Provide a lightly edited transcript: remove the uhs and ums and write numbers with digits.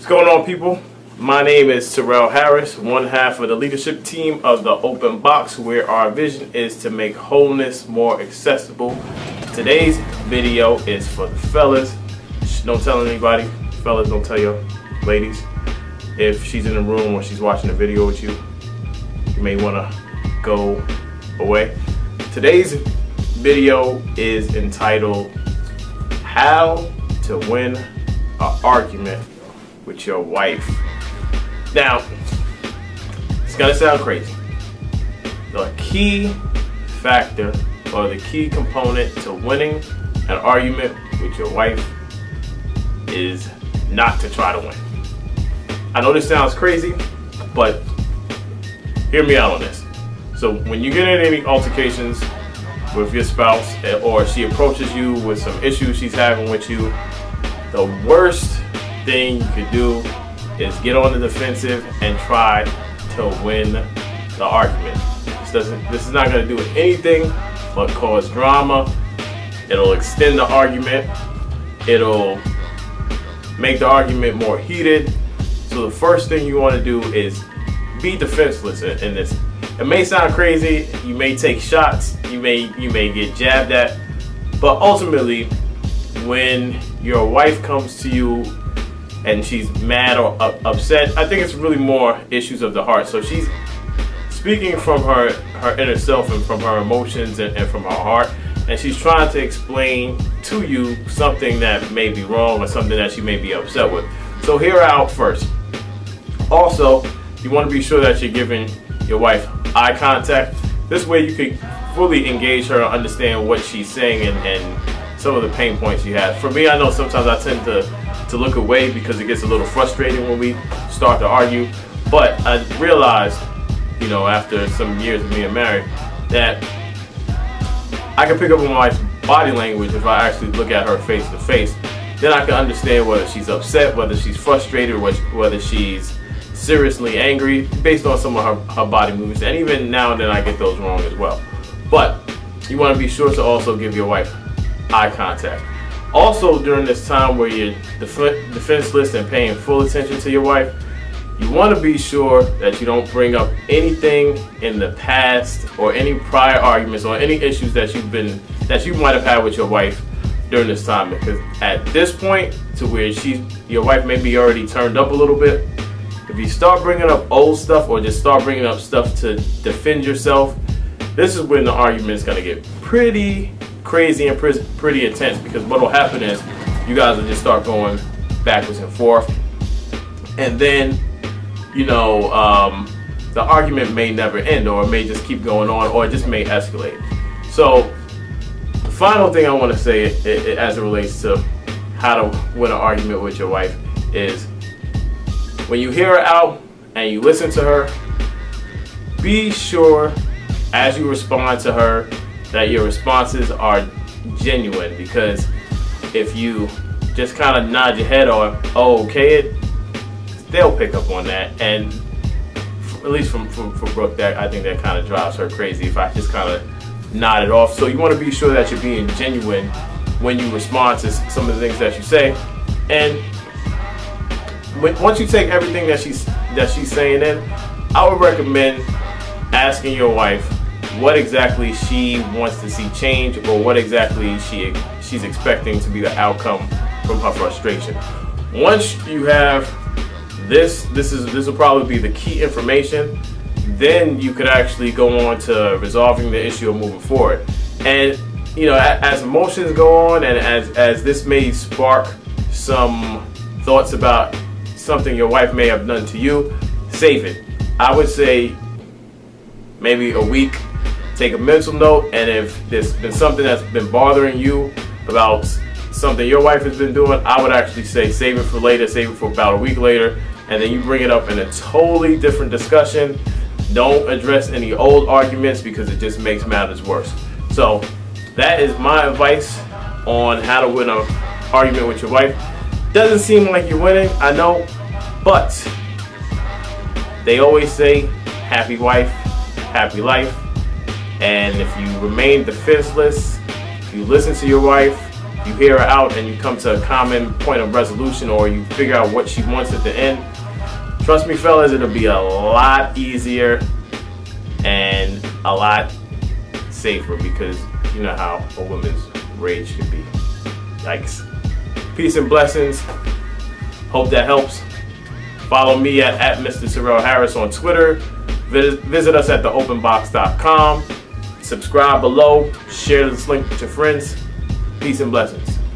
going on, people? My name is Terrell Harris, one half of the leadership team of the Open Box, where our vision is to make wholeness more accessible. Today's video is for the fellas. Don't tell anybody. Fellas, don't tell your ladies. If she's in the room or she's watching a video with you, you may want to go away. Today's video is entitled How to Win an Argument with Your Wife. Now, it's gonna sound crazy. The key factor or the key component to winning an argument with your wife is not to try to win. I know this sounds crazy, but hear me out on this. So when you get in any altercations with your spouse, or she approaches you with some issues she's having with you, the worst thing you could do is get on the defensive and try to win the argument. This is not going to do anything but cause drama. It'll extend the argument. It'll make the argument more heated. So the first thing you want to do is be defenseless in this. It may sound crazy. You may take shots. You may get jabbed at. But ultimately, when your wife comes to you and she's mad or upset, I think it's really more issues of the heart. So she's speaking from her inner self and from her emotions and from her heart, and she's trying to explain to you something that may be wrong or something that she may be upset with. So hear her out first. Also, you want to be sure that you're giving your wife eye contact. This way you can fully engage her and understand what she's saying and some of the pain points she has. For me, I know sometimes I tend to look away because it gets a little frustrating when we start to argue. But I realized, after some years of being married, that I can pick up on my wife's body language if I actually look at her face to face. Then I can understand whether she's upset, whether she's frustrated, whether she's seriously angry, based on some of her body movements. And even now and then I get those wrong as well. But you want to be sure to also give your wife eye contact. Also, during this time where you're defenseless and paying full attention to your wife, you want to be sure that you don't bring up anything in the past or any prior arguments or any issues that you might have had with your wife during this time. Because at this point, to where your wife may be already turned up a little bit, if you start bringing up old stuff or just start bringing up stuff to defend yourself, this is when the argument is going to get pretty crazy and pretty intense, because what will happen is you guys will just start going backwards and forth, and then the argument may never end, or it may just keep going on, or it just may escalate. So the final thing I want to say as it relates to how to win an argument with your wife is, when you hear her out and you listen to her, be sure as you respond to her that your responses are genuine. Because if you just kind of nod your head or okay, they'll pick up on that. And at least for Brooke, I think that kind of drives her crazy if I just kind of nod it off. So you want to be sure that you're being genuine when you respond to some of the things that you say. And once you take everything that she's saying in, I would recommend asking your wife what exactly she wants to see change, or what exactly she's expecting to be the outcome from her frustration. Once you have this will probably be the key information. Then you could actually go on to resolving the issue or moving forward. And as emotions go on, and as this may spark some thoughts about something your wife may have done to you, save it. I would say maybe a week. Take a mental note, and if there's been something that's been bothering you about something your wife has been doing, I would actually say save it for later, save it for about a week later, and then you bring it up in a totally different discussion. Don't address any old arguments, because it just makes matters worse. So that is my advice on how to win an argument with your wife. Doesn't seem like you're winning, I know, but they always say happy wife, happy life. And if you remain defenseless, if you listen to your wife, you hear her out and you come to a common point of resolution, or you figure out what she wants at the end, trust me, fellas, it'll be a lot easier and a lot safer, because you know how a woman's rage can be. Yikes. Peace and blessings. Hope that helps. Follow me at Mr. Terrell Harris on Twitter. Visit us at theopenbox.com. Subscribe below. Share this link with your friends. Peace and blessings.